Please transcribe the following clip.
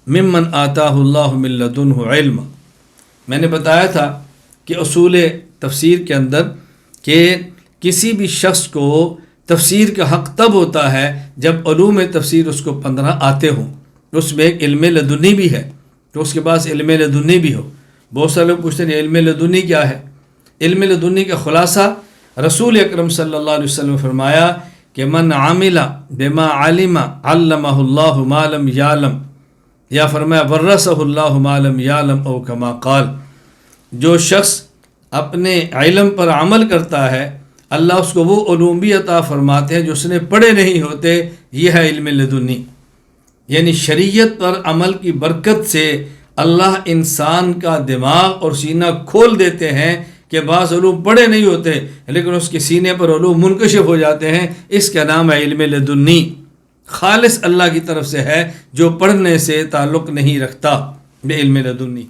ممن آتاہ اللہ من لدنہ علم. میں نے بتایا تھا کہ اصول تفسیر کے اندر کہ کسی بھی شخص کو تفسیر کا حق تب ہوتا ہے جب علوم تفسیر اس کو 15 آتے ہوں. اس میں ایک علم لدنی بھی ہے، تو اس کے پاس علم لدنی بھی ہو. بہت سارے لوگ پوچھتے ہیں علم لدنی کیا ہے؟ علم لدنی کا خلاصہ رسول اکرم صلی اللہ علیہ وسلم نے فرمایا کہ من عامل بما علم علمہ اللہ ما لم یعلم، یا فرمایا ورثہ اللہ ما لم یعلم او کما قال. جو شخص اپنے علم پر عمل کرتا ہے اللہ اس کو وہ علوم بھی عطا فرماتے ہیں جو اس نے پڑھے نہیں ہوتے. یہ ہے علم لدنی. یعنی شریعت پر عمل کی برکت سے اللہ انسان کا دماغ اور سینہ کھول دیتے ہیں کہ بعض علوم پڑھے نہیں ہوتے لیکن اس کے سینے پر علوم منکشف ہو جاتے ہیں. اس کا نام ہے علم لدنی. خالص اللہ کی طرف سے ہے، جو پڑھنے سے تعلق نہیں رکھتا. بے علم لدنی.